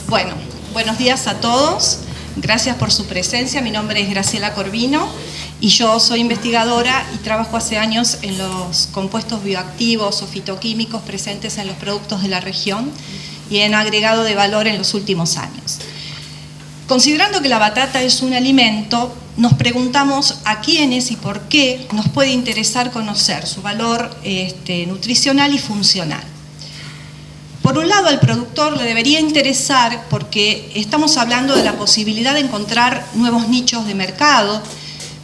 Bueno, buenos días a todos. Gracias por su presencia. Mi nombre es Graciela Corvino y yo soy investigadora y trabajo hace años en los compuestos bioactivos o fitoquímicos presentes en los productos de la región y en agregado de valor en los últimos años. Considerando que la batata es un alimento, nos preguntamos a quiénes y por qué nos puede interesar conocer su valor nutricional y funcional. Por un lado, al productor le debería interesar porque estamos hablando de la posibilidad de encontrar nuevos nichos de mercado,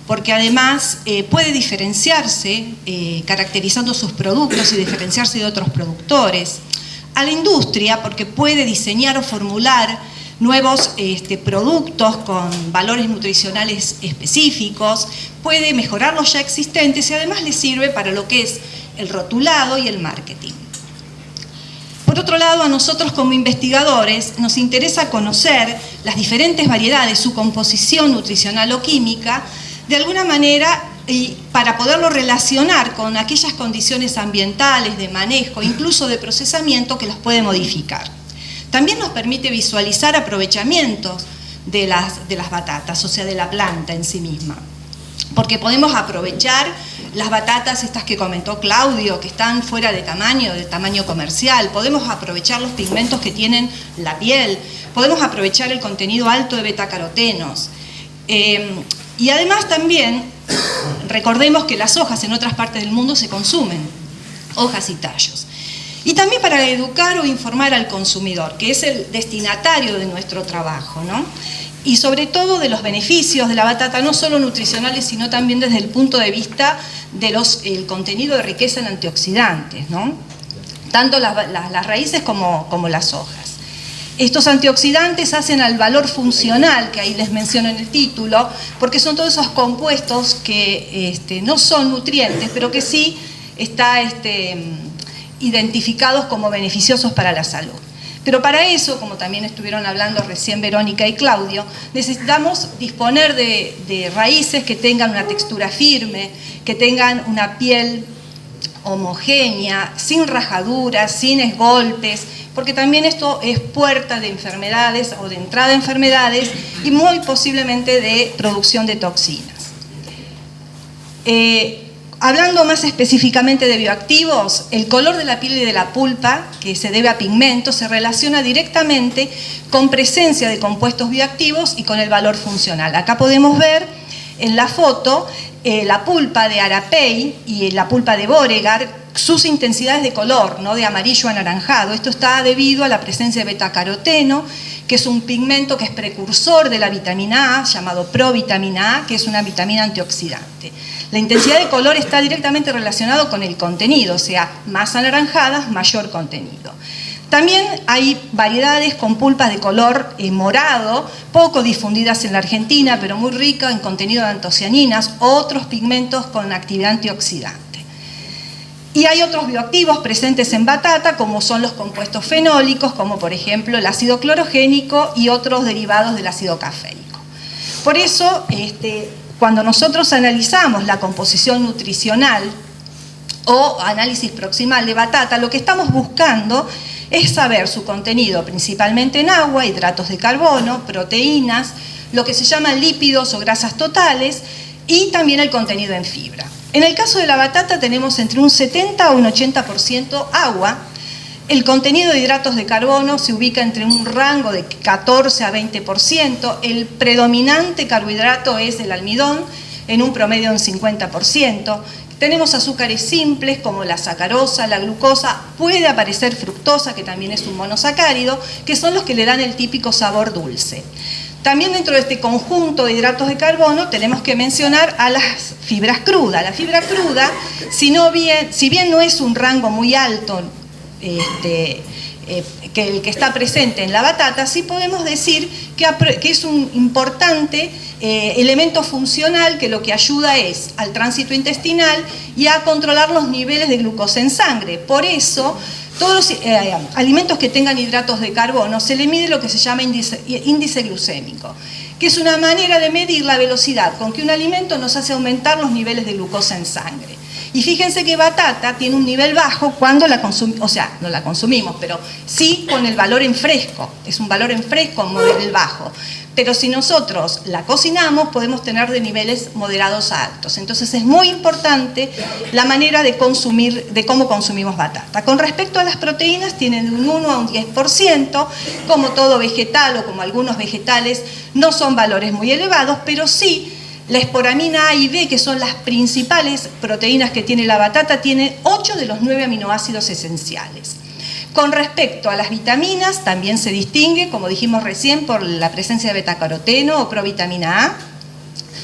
porque además puede diferenciarse, caracterizando sus productos y diferenciarse de otros productores. A la industria, porque puede diseñar o formular nuevos productos con valores nutricionales específicos, puede mejorar los ya existentes y además le sirve para lo que es el rotulado y el marketing. Por otro lado, a nosotros como investigadores nos interesa conocer las diferentes variedades, su composición nutricional o química, de alguna manera y para poderlo relacionar con aquellas condiciones ambientales, de manejo, incluso de procesamiento que los puede modificar. También nos permite visualizar aprovechamientos de las batatas, o sea, de la planta en sí misma. Porque podemos aprovechar las batatas estas que comentó Claudio, que están fuera de tamaño comercial, podemos aprovechar los pigmentos que tienen la piel, podemos aprovechar el contenido alto de betacarotenos. Y además también, recordemos que las hojas en otras partes del mundo se consumen, hojas y tallos. Y también para educar o informar al consumidor, que es el destinatario de nuestro trabajo, ¿no? Y sobre todo de los beneficios de la batata, no solo nutricionales, sino también desde el punto de vista del contenido de riqueza en antioxidantes, ¿no? Tanto las raíces como las hojas. Estos antioxidantes hacen al valor funcional, que ahí les menciono en el título, porque son todos esos compuestos que no son nutrientes, pero que sí están identificados como beneficiosos para la salud. Pero para eso, como también estuvieron hablando recién Verónica y Claudio, necesitamos disponer de raíces que tengan una textura firme, que tengan una piel homogénea, sin rajaduras, sin esgolpes, porque también esto es puerta de enfermedades o de entrada a enfermedades y muy posiblemente de producción de toxinas. Hablando más específicamente de bioactivos, el color de la piel y de la pulpa, que se debe a pigmentos, se relaciona directamente con presencia de compuestos bioactivos y con el valor funcional. Acá podemos ver en la foto la pulpa de Arapey y la pulpa de Beauregard, sus intensidades de color, ¿no? De amarillo a anaranjado. Esto está debido a la presencia de betacaroteno, que es un pigmento que es precursor de la vitamina A, llamado provitamina A, que es una vitamina antioxidante. La intensidad de color está directamente relacionado con el contenido, o sea, más anaranjadas, mayor contenido. También hay variedades con pulpas de color morado, poco difundidas en la Argentina, pero muy rica en contenido de antocianinas, otros pigmentos con actividad antioxidante. Y hay otros bioactivos presentes en batata, como son los compuestos fenólicos, como por ejemplo el ácido clorogénico y otros derivados del ácido caféico. Por eso, cuando nosotros analizamos la composición nutricional o análisis proximal de batata, lo que estamos buscando es saber su contenido principalmente en agua, hidratos de carbono, proteínas, lo que se llaman lípidos o grasas totales y también el contenido en fibra. En el caso de la batata tenemos entre un 70 o un 80% agua. El contenido de hidratos de carbono se ubica entre un rango de 14 a 20%. El predominante carbohidrato es el almidón, en un promedio de un 50%. Tenemos azúcares simples como la sacarosa, la glucosa, puede aparecer fructosa, que también es un monosacárido, que son los que le dan el típico sabor dulce. También dentro de este conjunto de hidratos de carbono tenemos que mencionar a las fibras crudas. La fibra cruda, si bien no es un rango muy alto que el que está presente en la batata, sí podemos decir que es un importante elemento funcional que lo que ayuda es al tránsito intestinal y a controlar los niveles de glucosa en sangre. Por eso, todos los alimentos que tengan hidratos de carbono se le mide lo que se llama índice glucémico, que es una manera de medir la velocidad con que un alimento nos hace aumentar los niveles de glucosa en sangre. Y fíjense que batata tiene un nivel bajo cuando la consumimos, o sea, no la consumimos, pero sí con el valor en fresco, es un valor en fresco, un nivel bajo. Pero si nosotros la cocinamos, podemos tener de niveles moderados a altos. Entonces es muy importante la manera de consumir, de cómo consumimos batata. Con respecto a las proteínas, tienen de un 1 a un 10%, como todo vegetal o como algunos vegetales, no son valores muy elevados, pero sí la esporamina A y B, que son las principales proteínas que tiene la batata, tiene 8 de los 9 aminoácidos esenciales. Con respecto a las vitaminas, también se distingue, como dijimos recién, por la presencia de betacaroteno o provitamina A,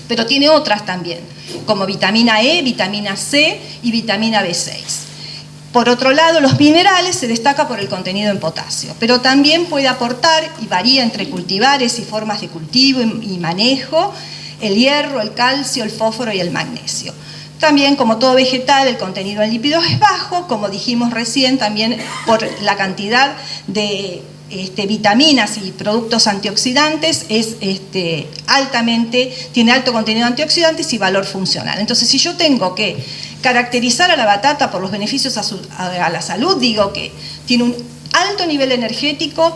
pero tiene otras también, como vitamina E, vitamina C y vitamina B6. Por otro lado, los minerales se destaca por el contenido en potasio, pero también puede aportar, y varía entre cultivares y formas de cultivo y manejo, el hierro, el calcio, el fósforo y el magnesio. También, como todo vegetal, el contenido en lípidos es bajo, como dijimos recién, también por la cantidad de vitaminas y productos antioxidantes, tiene alto contenido de antioxidantes y valor funcional. Entonces, si yo tengo que caracterizar a la batata por los beneficios a la salud, digo que tiene un alto nivel energético,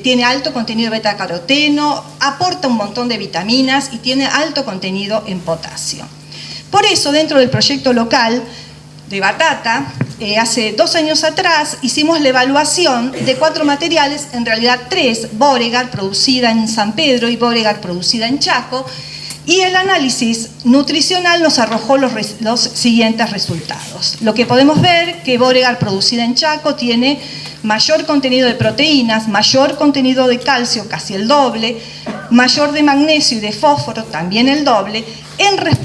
tiene alto contenido de betacaroteno, aporta un montón de vitaminas y tiene alto contenido en potasio. Por eso, dentro del proyecto local de batata, hace 2 años atrás hicimos la evaluación de 4 materiales, en realidad 3, Beauregard, producida en San Pedro, y Beauregard, producida en Chaco, y el análisis nutricional nos arrojó los siguientes resultados. Lo que podemos ver que Beauregard, producida en Chaco, tiene mayor contenido de proteínas, mayor contenido de calcio, casi el doble, mayor de magnesio y de fósforo, también el doble.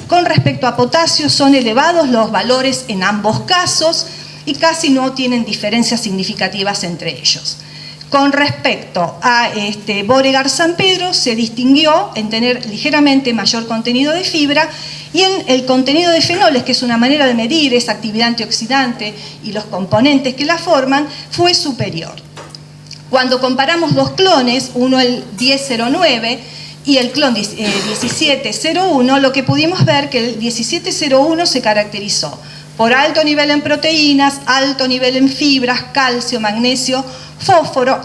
Con respecto a potasio, son elevados los valores en ambos casos y casi no tienen diferencias significativas entre ellos. Con respecto a Beauregard San Pedro, se distinguió en tener ligeramente mayor contenido de fibra y en el contenido de fenoles, que es una manera de medir esa actividad antioxidante y los componentes que la forman, fue superior. Cuando comparamos 2 clones, uno el 1009 y el clon 1701, lo que pudimos ver que el 1701 se caracterizó por alto nivel en proteínas, alto nivel en fibras, calcio, magnesio, fósforo,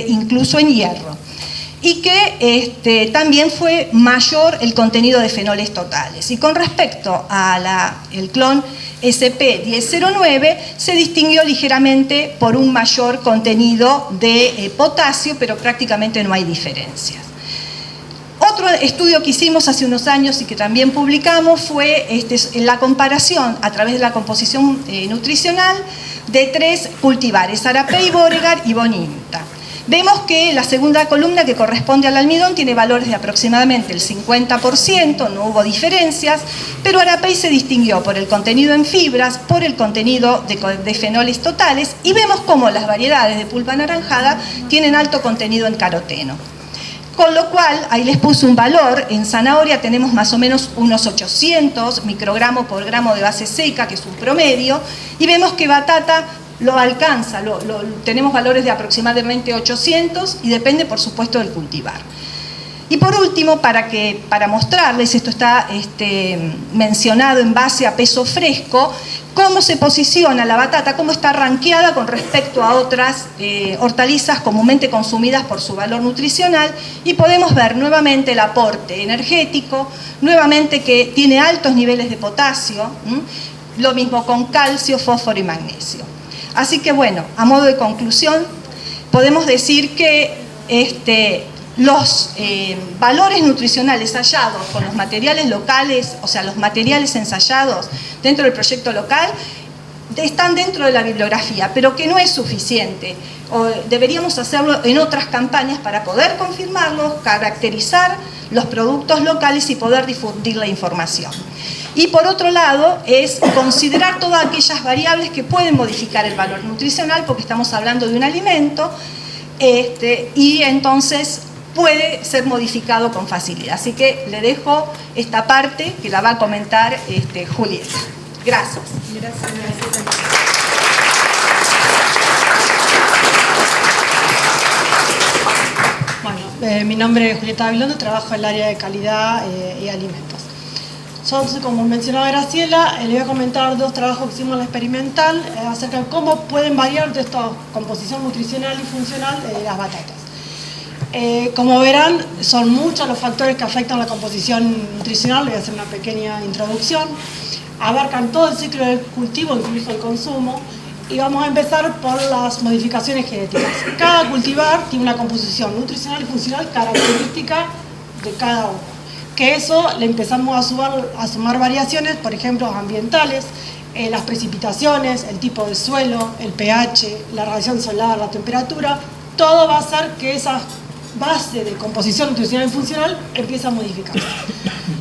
incluso en hierro. Y que también fue mayor el contenido de fenoles totales. Y con respecto al clon SP1009, se distinguió ligeramente por un mayor contenido de potasio, pero prácticamente no hay diferencias. Otro estudio que hicimos hace unos años y que también publicamos fue la comparación a través de la composición nutricional de 3 cultivares, Arapey, Beauregard y Bonita. Vemos que la segunda columna, que corresponde al almidón, tiene valores de aproximadamente el 50%, no hubo diferencias, pero Arapey se distinguió por el contenido en fibras, por el contenido de fenoles totales, y vemos cómo las variedades de pulpa anaranjada tienen alto contenido en caroteno. Con lo cual, ahí les puse un valor, en zanahoria tenemos más o menos unos 800 microgramos por gramo de base seca, que es un promedio, y vemos que batata lo alcanza, tenemos valores de aproximadamente 800 y depende, por supuesto, del cultivar. Y por último, para mostrarles, esto está mencionado en base a peso fresco, cómo se posiciona la batata, cómo está rankeada con respecto a otras hortalizas comúnmente consumidas por su valor nutricional, y podemos ver nuevamente el aporte energético, nuevamente que tiene altos niveles de potasio, lo mismo con calcio, fósforo y magnesio. Así que bueno, a modo de conclusión, podemos decir que los valores nutricionales hallados con los materiales locales, o sea, los materiales ensayados dentro del proyecto local, están dentro de la bibliografía, pero que no es suficiente. Deberíamos hacerlo en otras campañas para poder confirmarlos, caracterizar los productos locales y poder difundir la información. Y por otro lado, es considerar todas aquellas variables que pueden modificar el valor nutricional, porque estamos hablando de un alimento, y entonces puede ser modificado con facilidad. Así que le dejo esta parte que la va a comentar Julieta. Gracias. Bueno, mi nombre es Julieta Gabilondo, trabajo en el área de calidad y alimentos. Yo, entonces, como mencionaba Graciela, le voy a comentar 2 trabajos que hicimos en la experimental acerca de cómo pueden variar de esta composición nutricional y funcional de las batatas. Como verán, son muchos los factores que afectan la composición nutricional. Les voy a hacer una pequeña introducción. Abarcan todo el ciclo del cultivo, incluso el consumo, y vamos a empezar por las modificaciones genéticas. Cada cultivar tiene una composición nutricional y funcional característica de cada uno, que eso le empezamos a sumar variaciones, por ejemplo, ambientales, las precipitaciones, el tipo de suelo, el pH, la radiación solar, la temperatura. Todo va a hacer que esa base de composición nutricional y funcional empiece a modificarse.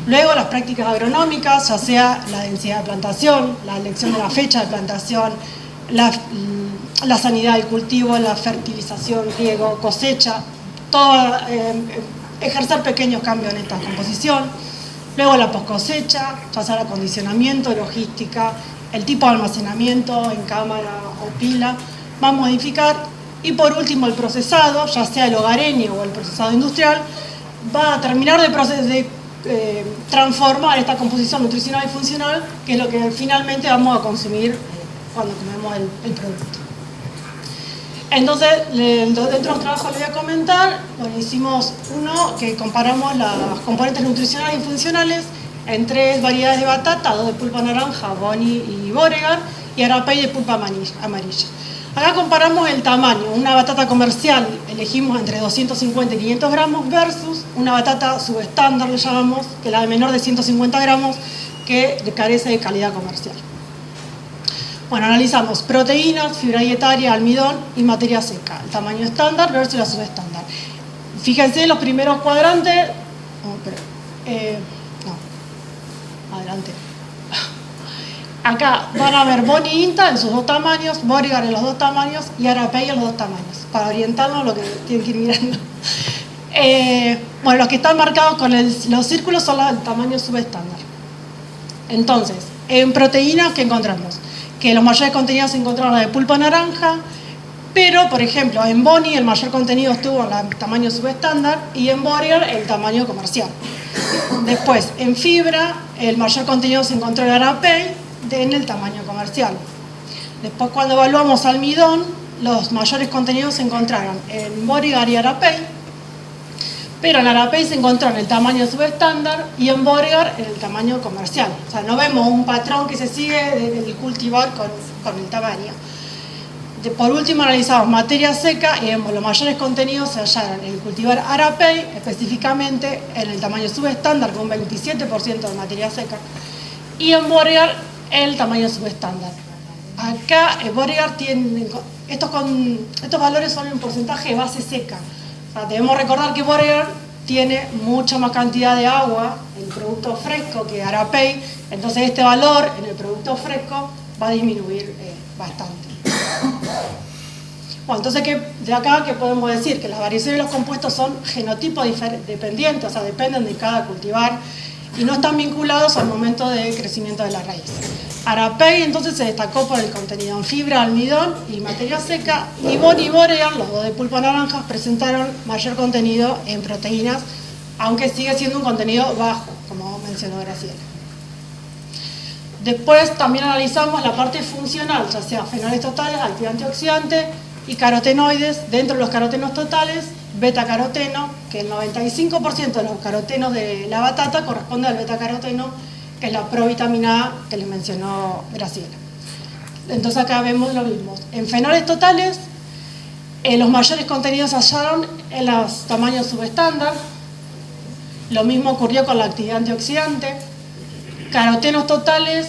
Luego las prácticas agronómicas, ya sea la densidad de plantación, la elección de la fecha de plantación, la sanidad del cultivo, la fertilización, riego, cosecha, todo ejercer pequeños cambios en esta composición. Luego la poscosecha, ya sea el acondicionamiento, logística, el tipo de almacenamiento en cámara o pila, va a modificar. Y por último el procesado, ya sea el hogareño o el procesado industrial, va a terminar de transformar esta composición nutricional y funcional, que es lo que finalmente vamos a consumir cuando comemos el producto. Entonces, dentro de los trabajos les voy a comentar, bueno, hicimos uno que comparamos las componentes nutricionales y funcionales en 3 variedades de batata, 2 de pulpa naranja, Bonnie y Beauregard, y Arapey de pulpa amarilla. Acá comparamos el tamaño. Una batata comercial elegimos entre 250 y 500 gramos versus una batata subestándar, le llamamos, que es la de menor de 150 gramos, que carece de calidad comercial. Bueno, analizamos proteínas, fibra dietaria, almidón y materia seca. El tamaño estándar versus la subestándar. Fíjense los primeros cuadrantes. Adelante. Acá van a ver Bonnie y Inta en sus 2 tamaños, Beauregard en los 2 tamaños y Arapey en los 2 tamaños, para orientarnos lo que tienen que ir mirando. Bueno, los que están marcados con los círculos son el tamaño subestándar. Entonces, en proteínas, ¿qué encontramos? Que los mayores contenidos se encontraron en la de pulpa naranja, pero, por ejemplo, en Bonnie el mayor contenido estuvo en el tamaño subestándar y en Beauregard el tamaño comercial. Después, en fibra, el mayor contenido se encontró en Arapey en el tamaño comercial. Después, cuando evaluamos almidón, los mayores contenidos se encontraron en Beauregard y Arapey, pero en Arapey se encontró en el tamaño subestándar y en Beauregard en el tamaño comercial. O sea, no vemos un patrón que se sigue del cultivar con el tamaño. Por último, analizamos materia seca y vemos los mayores contenidos se hallaron en el cultivar Arapey, específicamente en el tamaño subestándar con un 27% de materia seca, y en Beauregard el tamaño subestándar. Acá Beauregard tiene, estos valores son en porcentaje de base seca. O sea, debemos recordar que Beauregard tiene mucha más cantidad de agua en el producto fresco que Arapey, entonces este valor en el producto fresco va a disminuir bastante. Bueno, entonces de acá, ¿qué podemos decir? Que las variaciones de los compuestos son genotipo dependientes, o sea, dependen de cada cultivar y no están vinculados al momento de crecimiento de la raíz. Arapey entonces se destacó por el contenido en fibra, almidón y materia seca, y Bonnie y Beauregard, los 2 de pulpa naranja, presentaron mayor contenido en proteínas, aunque sigue siendo un contenido bajo, como mencionó Graciela. Después también analizamos la parte funcional, ya sea fenoles totales, activo antioxidante y carotenoides. Dentro de los carotenos totales, beta-caroteno, que el 95% de los carotenos de la batata corresponde al beta-caroteno, que es la provitamina A que les mencionó Graciela. Entonces acá vemos lo mismo. En fenoles totales, los mayores contenidos se hallaron en los tamaños subestándar. Lo mismo ocurrió con la actividad antioxidante. Carotenos totales,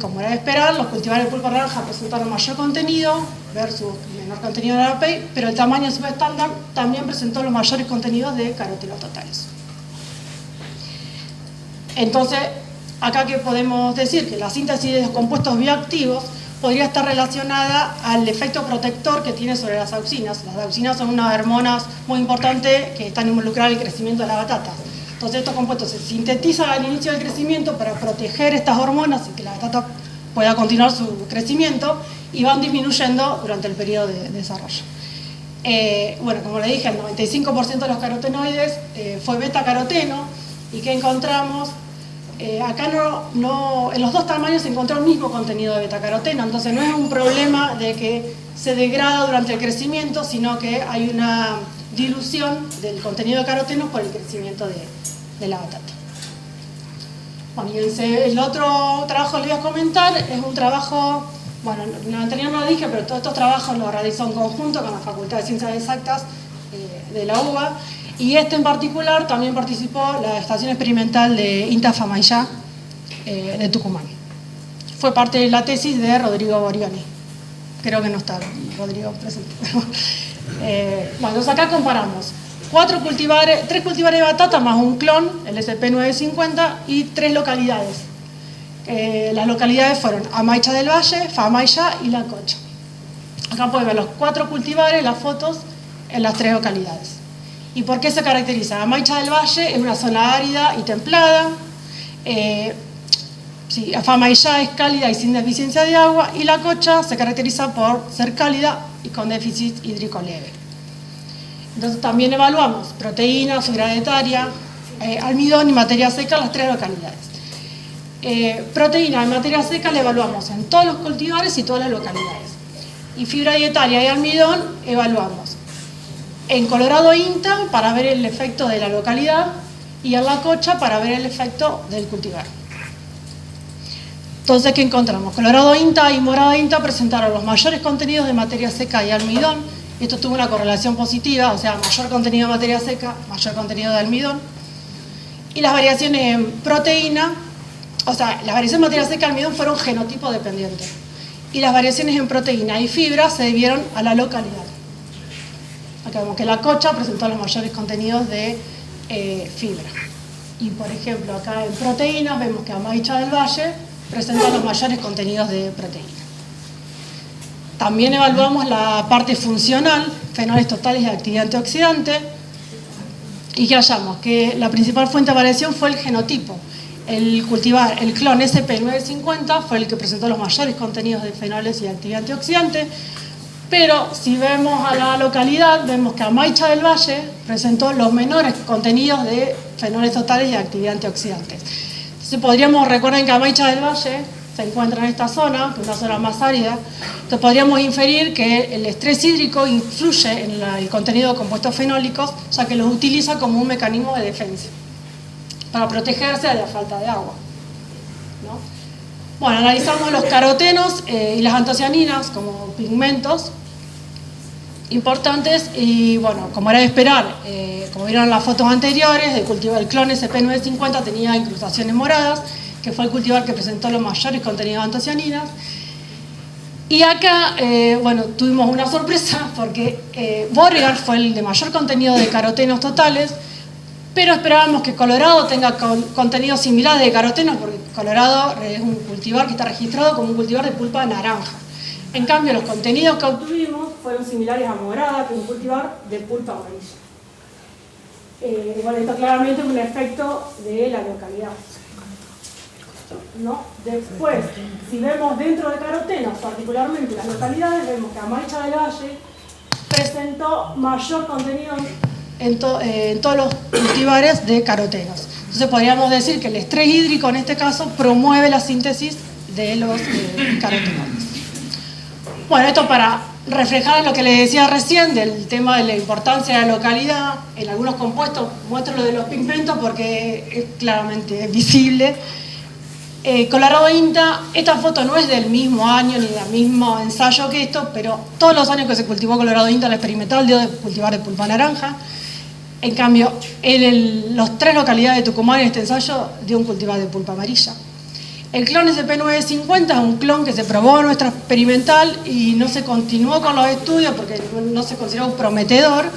como era de esperar, los cultivares de pulpa naranja presentaron mayor contenido versus menor contenido de Arapey, pero el tamaño subestándar también presentó los mayores contenidos de carotenos totales. Entonces, acá que podemos decir que la síntesis de los compuestos bioactivos podría estar relacionada al efecto protector que tiene sobre las auxinas. Las auxinas son unas hormonas muy importantes que están involucradas en el crecimiento de la batata. Entonces estos compuestos se sintetizan al inicio del crecimiento para proteger estas hormonas y que la batata pueda continuar su crecimiento y van disminuyendo durante el periodo de desarrollo. Bueno, como le dije, el 95% de los carotenoides fue beta-caroteno. ¿Y qué encontramos? acá en los dos tamaños se encontró el mismo contenido de betacaroteno, entonces no es un problema de que se degrada durante el crecimiento, sino que hay una dilución del contenido de caroteno por el crecimiento de la batata. Bueno, y el otro trabajo que les voy a comentar es un trabajo, bueno, en el anterior no lo dije, pero todos estos trabajos los realizó en conjunto con la Facultad de Ciencias Exactas de la UBA, y este en particular también participó la estación experimental de INTA Famaillá de Tucumán. Fue parte de la tesis de Rodrigo Borioni. Creo que no está Rodrigo presente. Bueno, entonces acá comparamos 3 cultivares de batata más un clon, el SP950, y 3 localidades. Las localidades fueron Amaicha del Valle, Famaillá y La Cocha. Acá pueden ver los 4 cultivares, las fotos, en las 3 localidades. ¿Y por qué se caracteriza? Amaicha del Valle es una zona árida y templada. Famaillá es cálida y sin deficiencia de agua, y La Cocha se caracteriza por ser cálida y con déficit hídrico leve. Entonces también evaluamos proteína, fibra dietaria, almidón y materia seca en las 3 localidades. Proteína y materia seca la evaluamos en todos los cultivares y todas las localidades. Y fibra dietaria y almidón evaluamos en Colorado INTA para ver el efecto de la localidad y en La Cocha para ver el efecto del cultivar. Entonces, ¿qué encontramos? Colorado INTA y Morada INTA presentaron los mayores contenidos de materia seca y almidón. Esto tuvo una correlación positiva, o sea, mayor contenido de materia seca, mayor contenido de almidón. Y las variaciones en proteína, o sea, las variaciones en materia seca y almidón fueron genotipo dependientes. Y las variaciones en proteína y fibra se debieron a la localidad. Acá vemos que La Cocha presentó los mayores contenidos de fibra. Y por ejemplo, acá en proteínas vemos que Amaicha del Valle presenta los mayores contenidos de proteína. También evaluamos la parte funcional, fenoles totales y actividad antioxidante, y que hallamos que la principal fuente de variación fue el genotipo. El clon SP950 fue el que presentó los mayores contenidos de fenoles y actividad antioxidante, pero si vemos a la localidad, vemos que Amaicha del Valle presentó los menores contenidos de fenoles totales y actividad antioxidante. Entonces recuerden que Amaicha del Valle se encuentra en esta zona, que es una zona más árida, entonces podríamos inferir que el estrés hídrico influye en el contenido de compuestos fenólicos, ya que los utiliza como un mecanismo de defensa, para protegerse de la falta de agua, ¿no? Bueno, analizamos los carotenos y las antocianinas como pigmentos importantes y bueno, como era de esperar, como vieron en las fotos anteriores, el clon SP950 tenía incrustaciones moradas, que fue el cultivar que presentó los mayores contenidos de antocianinas. Y acá, bueno, tuvimos una sorpresa porque Beauregard fue el de mayor contenido de carotenos totales, pero esperábamos que Colorado tenga contenidos similares de carotenos, porque Colorado es un cultivar que está registrado como un cultivar de pulpa naranja. En cambio, los contenidos que obtuvimos fueron similares a Morada, que es un cultivar de pulpa amarilla. Bueno, esto claramente es un efecto de la localidad, ¿no? Después, si vemos dentro de carotenos, particularmente las localidades, vemos que Amaicha del Valle presentó mayor contenido en todos los cultivares de carotenos. Entonces podríamos decir que el estrés hídrico en este caso promueve la síntesis de los carotenoides. Bueno, esto para reflejar lo que les decía recién del tema de la importancia de la localidad. En algunos compuestos muestro lo de los pigmentos porque es claramente visible. Colorado INTA, esta foto no es del mismo año ni del mismo ensayo que esto, pero todos los años que se cultivó Colorado INTA, la experimental dio de cultivar de pulpa naranja. En cambio, los 3 localidades de Tucumán en este ensayo dio un cultivar de pulpa amarilla. El clon SP950 es un clon que se probó en nuestra experimental y no se continuó con los estudios porque no se consideró prometedor.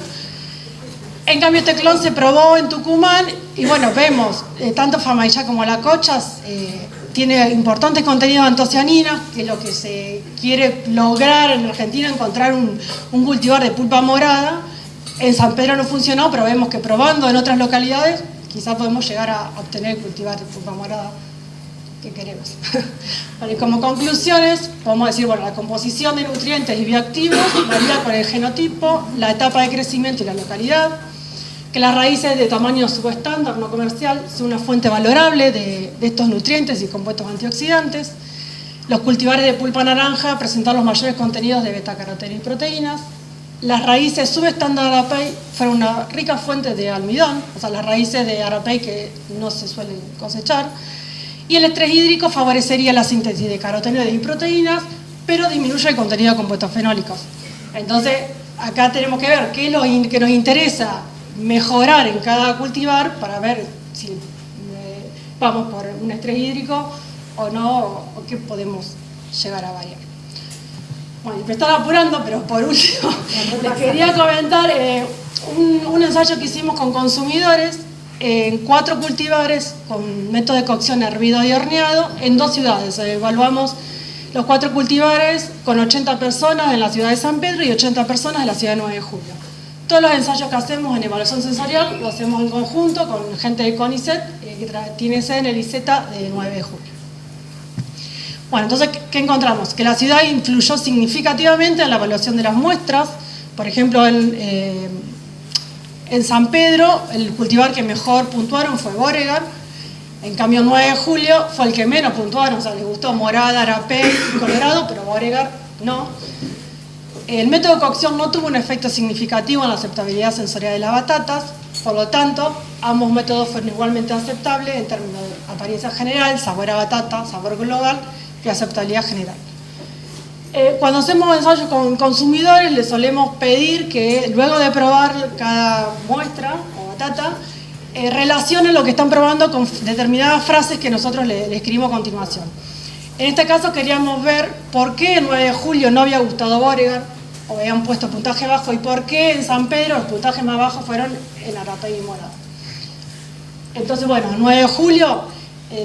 En cambio, este clon se probó en Tucumán y bueno, vemos, tanto Famaillá como La Cocha tiene importantes contenidos de antocianinas, que es lo que se quiere lograr en Argentina, encontrar un cultivar de pulpa morada. En San Pedro no funcionó, pero vemos que probando en otras localidades, quizás podemos llegar a obtener el cultivar de pulpa morada que queremos. Bueno, y como conclusiones, podemos decir, bueno, la composición de nutrientes y bioactivos varía con el genotipo, la etapa de crecimiento y la localidad, que las raíces de tamaño subestándar, no comercial, son una fuente valorable de estos nutrientes y compuestos antioxidantes. Los cultivares de pulpa naranja presentan los mayores contenidos de betacaroteno y proteínas. Las raíces subestándar arapey fueron una rica fuente de almidón, o sea, las raíces de arapey que no se suelen cosechar. Y el estrés hídrico favorecería la síntesis de carotenoides y proteínas, pero disminuye el contenido de compuestos fenólicos. Entonces, acá tenemos que ver qué es lo que nos interesa mejorar en cada cultivar para ver si vamos por un estrés hídrico o no, o qué podemos llegar a variar. Bueno, me están apurando, pero por último les quería comentar un ensayo que hicimos con consumidores en 4 cultivares con método de cocción hervido y horneado en 2 ciudades. Evaluamos los 4 cultivares con 80 personas en la ciudad de San Pedro y 80 personas en la ciudad de 9 de Julio. Todos los ensayos que hacemos en evaluación sensorial los hacemos en conjunto con gente de CONICET, que tiene sede en el ICETA de 9 de julio. Bueno, entonces, ¿qué encontramos? Que la ciudad influyó significativamente en la evaluación de las muestras. Por ejemplo, en San Pedro, el cultivar que mejor puntuaron fue Beauregard. En cambio, 9 de julio fue el que menos puntuaron, o sea, les gustó Morada, Arapey y Colorado, pero Beauregard no. El método de cocción no tuvo un efecto significativo en la aceptabilidad sensorial de las batatas, por lo tanto, ambos métodos fueron igualmente aceptables en términos de apariencia general, sabor a batata, sabor global y aceptabilidad general. Cuando hacemos ensayos con consumidores, les solemos pedir que luego de probar cada muestra o batata, relacionen lo que están probando con determinadas frases que nosotros le escribimos a continuación. En este caso queríamos ver por qué el 9 de julio no había gustado Beauregard o habían puesto puntaje bajo y por qué en San Pedro los puntajes más bajos fueron en Arapey y Morado. Entonces, bueno, el 9 de julio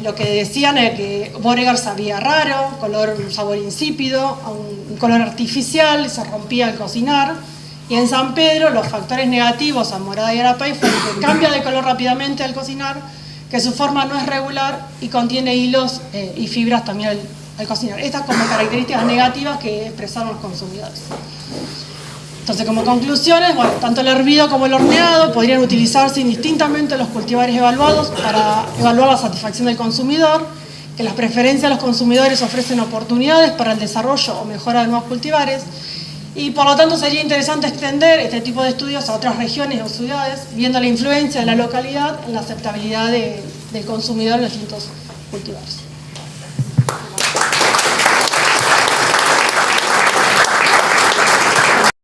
lo que decían era que Beauregard sabía raro, un sabor insípido, un color artificial, se rompía al cocinar. Y en San Pedro los factores negativos a Morada y Arapey fueron que cambia de color rápidamente al cocinar, que su forma no es regular y contiene hilos y fibras también al cocinar. Estas como características negativas que expresaron los consumidores. Entonces, como conclusiones, bueno, tanto el hervido como el horneado podrían utilizarse indistintamente los cultivares evaluados para evaluar la satisfacción del consumidor, que las preferencias de los consumidores ofrecen oportunidades para el desarrollo o mejora de nuevos cultivares, y por lo tanto sería interesante extender este tipo de estudios a otras regiones o ciudades, viendo la influencia de la localidad en la aceptabilidad del consumidor en los distintos cultivares.